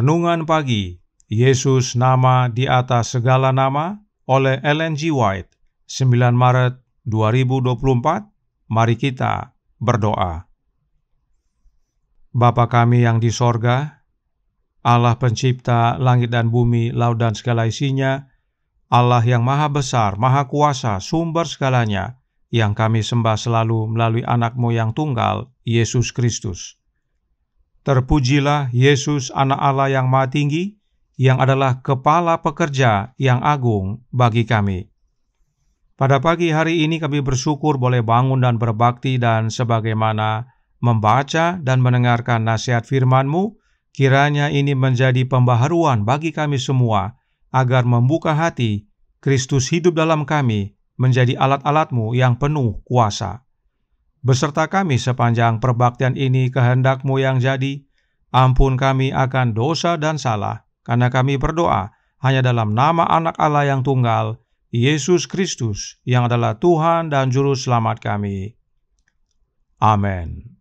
Renungan Pagi, Yesus Nama di Atas Segala Nama oleh Ellen G. White, 9 Maret 2024. Mari kita berdoa. Bapa kami yang di sorga, Allah pencipta langit dan bumi, laut dan segala isinya, Allah yang maha besar, maha kuasa, sumber segalanya, yang kami sembah selalu melalui anak-Mu yang tunggal, Yesus Kristus. Terpujilah Yesus, anak Allah yang maha tinggi, yang adalah kepala pekerja yang agung bagi kami. Pada pagi hari ini kami bersyukur boleh bangun dan berbakti, dan sebagaimana membaca dan mendengarkan nasihat firman-Mu, kiranya ini menjadi pembaharuan bagi kami semua, agar membuka hati Kristus hidup dalam kami, menjadi alat-alat-Mu yang penuh kuasa. Beserta kami sepanjang perbaktian ini, kehendak-Mu yang jadi. Ampun kami akan dosa dan salah, karena kami berdoa hanya dalam nama anak Allah yang tunggal, Yesus Kristus, yang adalah Tuhan dan Juru Selamat kami. Amin.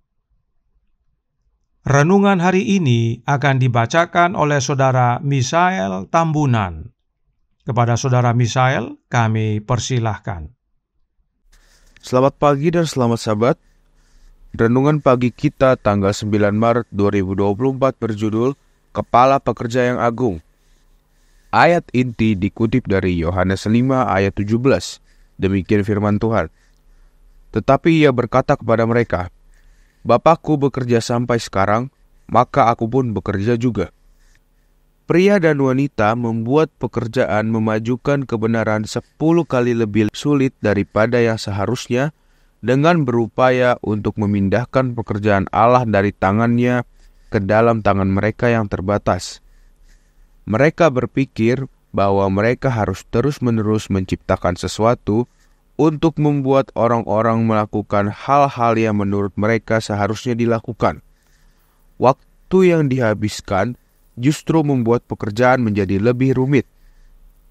Renungan hari ini akan dibacakan oleh Saudara Misael Tambunan. Kepada Saudara Misael, kami persilahkan. Selamat pagi dan selamat sahabat. Renungan pagi kita tanggal 9 Maret 2024 berjudul Kepala Pekerja yang Agung. Ayat inti dikutip dari Yohanes 5 ayat 17. Demikian firman Tuhan. Tetapi ia berkata kepada mereka, Bapakku bekerja sampai sekarang, maka aku pun bekerja juga. Pria dan wanita membuat pekerjaan memajukan kebenaran 10 kali lebih sulit daripada yang seharusnya, dengan berupaya untuk memindahkan pekerjaan Allah dari tangannya ke dalam tangan mereka yang terbatas. Mereka berpikir bahwa mereka harus terus-menerus menciptakan sesuatu untuk membuat orang-orang melakukan hal-hal yang menurut mereka seharusnya dilakukan. Waktu yang dihabiskan justru membuat pekerjaan menjadi lebih rumit,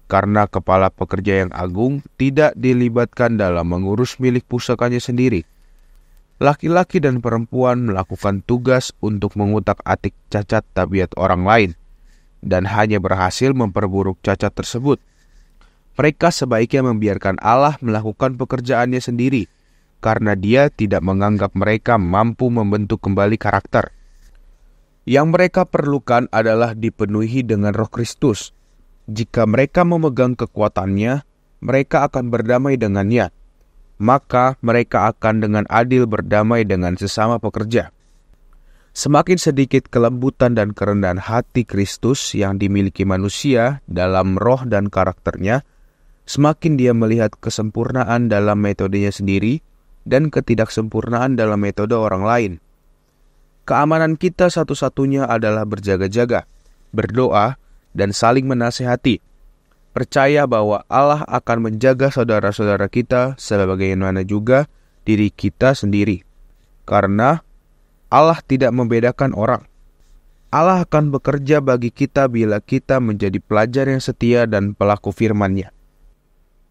karena kepala pekerja yang agung tidak dilibatkan dalam mengurus milik pusakanya sendiri. Laki-laki dan perempuan melakukan tugas untuk mengutak-atik cacat tabiat orang lain, dan hanya berhasil memperburuk cacat tersebut. Mereka sebaiknya membiarkan Allah melakukan pekerjaannya sendiri, karena Dia tidak menganggap mereka mampu membentuk kembali karakter. Yang mereka perlukan adalah dipenuhi dengan Roh Kristus. Jika mereka memegang kekuatannya, mereka akan berdamai dengannya. Maka mereka akan dengan adil berdamai dengan sesama pekerja. Semakin sedikit kelembutan dan kerendahan hati Kristus yang dimiliki manusia dalam roh dan karakternya, semakin dia melihat kesempurnaan dalam metodenya sendiri dan ketidaksempurnaan dalam metode orang lain. Keamanan kita satu-satunya adalah berjaga-jaga, berdoa, dan saling menasehati. Percaya bahwa Allah akan menjaga saudara-saudara kita sebagaimana juga diri kita sendiri. Karena Allah tidak membedakan orang. Allah akan bekerja bagi kita bila kita menjadi pelajar yang setia dan pelaku firman-Nya.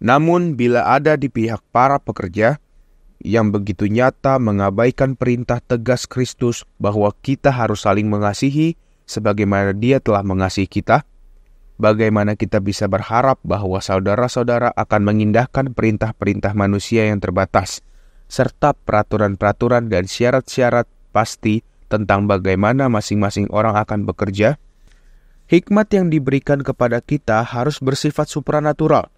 Namun bila ada di pihak para pekerja yang begitu nyata mengabaikan perintah tegas Kristus bahwa kita harus saling mengasihi sebagaimana Dia telah mengasihi kita, bagaimana kita bisa berharap bahwa saudara-saudara akan mengindahkan perintah-perintah manusia yang terbatas, serta peraturan-peraturan dan syarat-syarat pasti tentang bagaimana masing-masing orang akan bekerja? Hikmat yang diberikan kepada kita harus bersifat supranatural.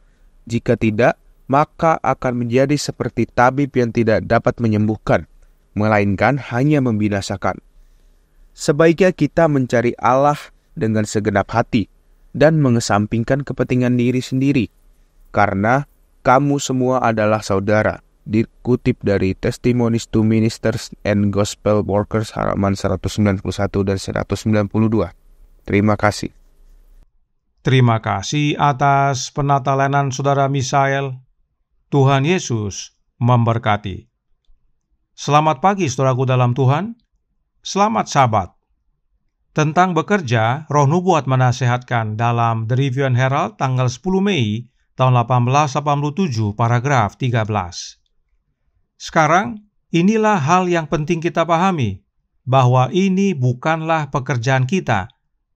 Jika tidak, maka akan menjadi seperti tabib yang tidak dapat menyembuhkan, melainkan hanya membinasakan. Sebaiknya kita mencari Allah dengan segenap hati dan mengesampingkan kepentingan diri sendiri, karena kamu semua adalah saudara. Dikutip dari Testimonies to Ministers and Gospel Workers halaman 191 dan 192. Terima kasih. Terima kasih atas penatelanan Saudara Misael. Tuhan Yesus memberkati. Selamat pagi saudaraku dalam Tuhan. Selamat Sabat. Tentang bekerja, Roh Nubuat menasehatkan dalam The Review and Herald tanggal 10 Mei tahun 1887 paragraf 13. Sekarang, inilah hal yang penting kita pahami, bahwa ini bukanlah pekerjaan kita,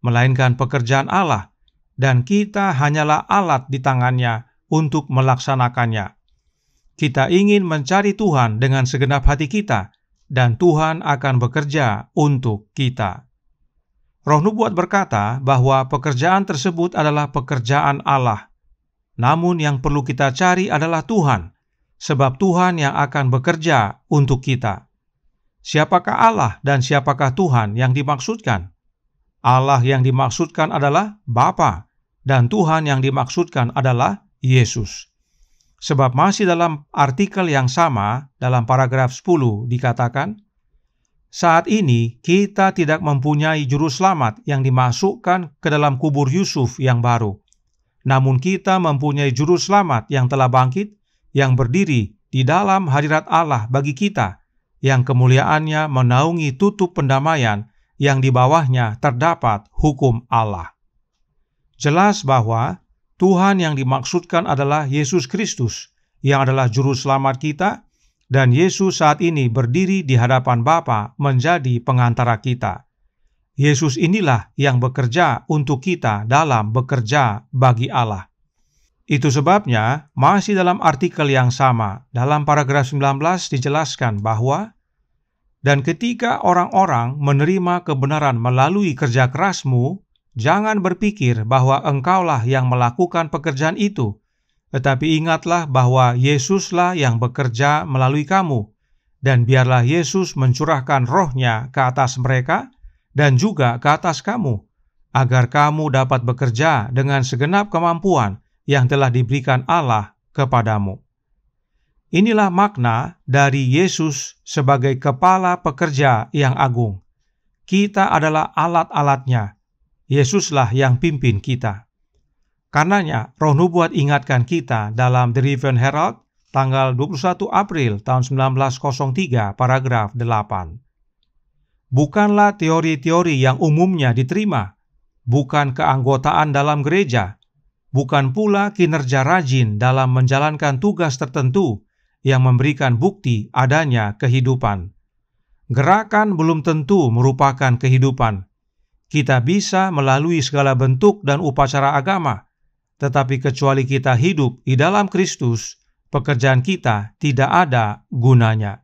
melainkan pekerjaan Allah, dan kita hanyalah alat di tangannya untuk melaksanakannya. Kita ingin mencari Tuhan dengan segenap hati kita, dan Tuhan akan bekerja untuk kita. Roh Nubuat berkata bahwa pekerjaan tersebut adalah pekerjaan Allah. Namun yang perlu kita cari adalah Tuhan, sebab Tuhan yang akan bekerja untuk kita. Siapakah Allah dan siapakah Tuhan yang dimaksudkan? Allah yang dimaksudkan adalah Bapa, dan Tuhan yang dimaksudkan adalah Yesus. Sebab masih dalam artikel yang sama, dalam paragraf 10 dikatakan, saat ini kita tidak mempunyai juru selamat yang dimasukkan ke dalam kubur Yusuf yang baru. Namun kita mempunyai juru selamat yang telah bangkit, yang berdiri di dalam hadirat Allah bagi kita, yang kemuliaannya menaungi tutup pendamaian yang di bawahnya terdapat hukum Allah. Jelas bahwa Tuhan yang dimaksudkan adalah Yesus Kristus, yang adalah juru selamat kita, dan Yesus saat ini berdiri di hadapan Bapa menjadi pengantara kita. Yesus inilah yang bekerja untuk kita dalam bekerja bagi Allah. Itu sebabnya, masih dalam artikel yang sama, dalam paragraf 19 dijelaskan bahwa, dan ketika orang-orang menerima kebenaran melalui kerja kerasmu, jangan berpikir bahwa engkaulah yang melakukan pekerjaan itu, tetapi ingatlah bahwa Yesuslah yang bekerja melalui kamu, dan biarlah Yesus mencurahkan roh-Nya ke atas mereka dan juga ke atas kamu, agar kamu dapat bekerja dengan segenap kemampuan yang telah diberikan Allah kepadamu. Inilah makna dari Yesus sebagai kepala pekerja yang agung. Kita adalah alat-alatnya. Yesuslah yang pimpin kita. Karenanya, Roh Nubuat ingatkan kita dalam The Review and Herald, tanggal 21 April tahun 1903, paragraf 8. Bukanlah teori-teori yang umumnya diterima, bukan keanggotaan dalam gereja, bukan pula kinerja rajin dalam menjalankan tugas tertentu yang memberikan bukti adanya kehidupan. Gerakan belum tentu merupakan kehidupan. Kita bisa melalui segala bentuk dan upacara agama, tetapi kecuali kita hidup di dalam Kristus, pekerjaan kita tidak ada gunanya.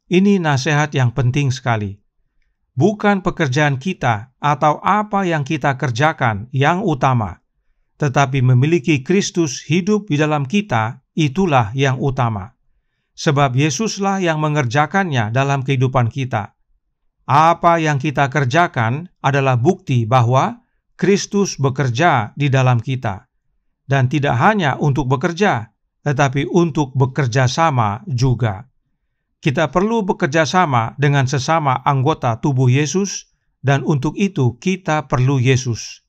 Ini nasihat yang penting sekali. Bukan pekerjaan kita atau apa yang kita kerjakan yang utama, tetapi memiliki Kristus hidup di dalam kita, itulah yang utama. Sebab Yesuslah yang mengerjakannya dalam kehidupan kita. Apa yang kita kerjakan adalah bukti bahwa Kristus bekerja di dalam kita. Dan tidak hanya untuk bekerja, tetapi untuk bekerja sama juga. Kita perlu bekerja sama dengan sesama anggota tubuh Yesus, dan untuk itu kita perlu Yesus.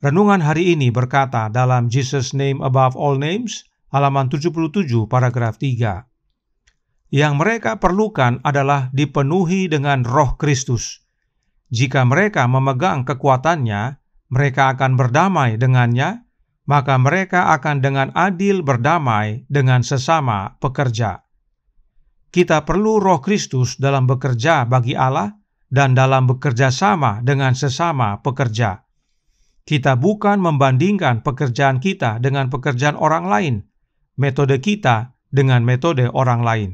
Renungan hari ini berkata dalam Jesus Name Above All Names, halaman 77, paragraf 3. Yang mereka perlukan adalah dipenuhi dengan Roh Kristus. Jika mereka memegang kekuatannya, mereka akan berdamai dengannya, maka mereka akan dengan adil berdamai dengan sesama pekerja. Kita perlu Roh Kristus dalam bekerja bagi Allah dan dalam bekerja sama dengan sesama pekerja. Kita bukan membandingkan pekerjaan kita dengan pekerjaan orang lain, metode kita dengan metode orang lain.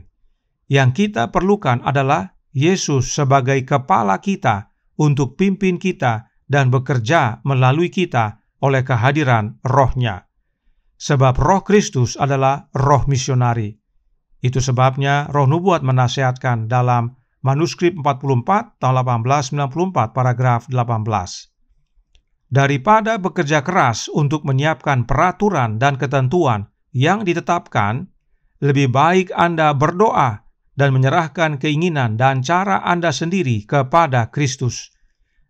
Yang kita perlukan adalah Yesus sebagai kepala kita untuk pimpin kita dan bekerja melalui kita oleh kehadiran Roh-Nya. Sebab Roh Kristus adalah roh misionari. Itu sebabnya Roh Nubuat menasihatkan dalam manuskrip 44 tahun 1894 paragraf 18. Daripada bekerja keras untuk menyiapkan peraturan dan ketentuan yang ditetapkan, lebih baik Anda berdoa dan menyerahkan keinginan dan cara Anda sendiri kepada Kristus.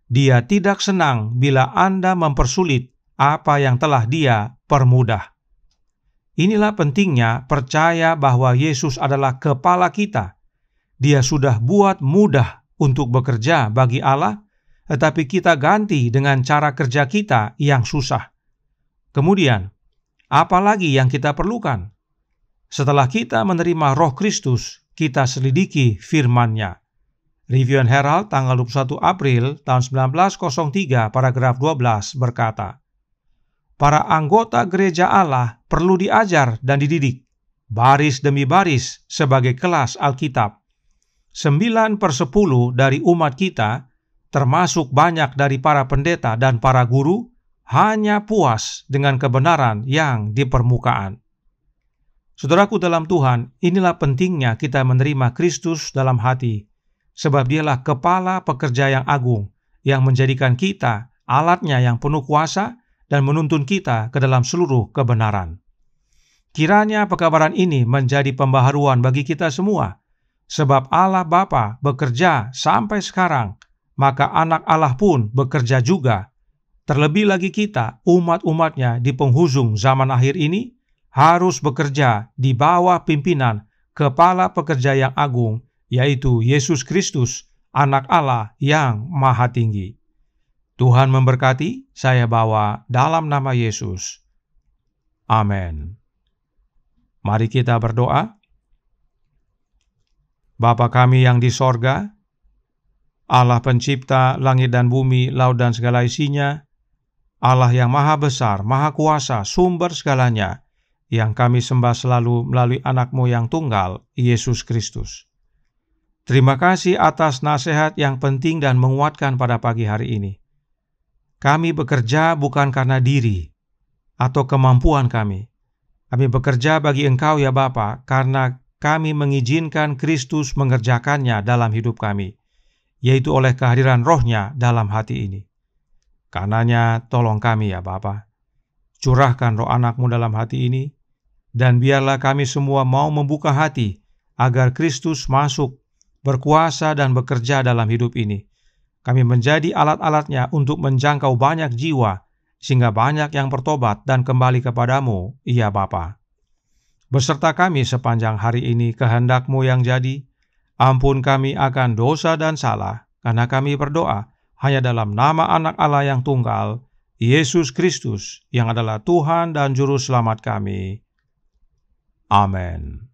Dia tidak senang bila Anda mempersulit apa yang telah Dia permudah. Inilah pentingnya percaya bahwa Yesus adalah kepala kita. Dia sudah buat mudah untuk bekerja bagi Allah, tetapi kita ganti dengan cara kerja kita yang susah. Kemudian, apa lagi yang kita perlukan? Setelah kita menerima Roh Kristus, kita selidiki firman-Nya. Review and Herald tanggal 21 April tahun 1903 paragraf 12 berkata, para anggota gereja Allah perlu diajar dan dididik, baris demi baris sebagai kelas Alkitab. 9/10 dari umat kita, termasuk banyak dari para pendeta dan para guru, hanya puas dengan kebenaran yang di permukaan. Saudaraku dalam Tuhan, inilah pentingnya kita menerima Kristus dalam hati, sebab Dialah kepala pekerja yang agung, yang menjadikan kita alatnya yang penuh kuasa dan menuntun kita ke dalam seluruh kebenaran. Kiranya pekabaran ini menjadi pembaharuan bagi kita semua, sebab Allah Bapa bekerja sampai sekarang, maka anak Allah pun bekerja juga. Terlebih lagi kita, umat-umatnya di penghujung zaman akhir ini, harus bekerja di bawah pimpinan kepala pekerja yang agung, yaitu Yesus Kristus, Anak Allah yang Maha Tinggi. Tuhan memberkati, saya bawa dalam nama Yesus. Amin. Mari kita berdoa. Bapa kami yang di sorga, Allah pencipta langit dan bumi, laut dan segala isinya, Allah yang maha besar, maha kuasa, sumber segalanya, yang kami sembah selalu melalui anak-Mu yang tunggal, Yesus Kristus. Terima kasih atas nasihat yang penting dan menguatkan pada pagi hari ini. Kami bekerja bukan karena diri atau kemampuan kami. Kami bekerja bagi Engkau ya Bapa, karena kami mengizinkan Kristus mengerjakannya dalam hidup kami, yaitu oleh kehadiran Roh-Nya dalam hati ini. Karenanya tolong kami ya Bapa, curahkan Roh anak-Mu dalam hati ini, dan biarlah kami semua mau membuka hati agar Kristus masuk, berkuasa dan bekerja dalam hidup ini. Kami menjadi alat-alatnya untuk menjangkau banyak jiwa, sehingga banyak yang bertobat dan kembali kepadamu, ya Bapa. Beserta kami sepanjang hari ini kehendak-Mu yang jadi, ampun kami akan dosa dan salah, karena kami berdoa hanya dalam nama Anak Allah yang tunggal, Yesus Kristus, yang adalah Tuhan dan Juru Selamat kami. Amin.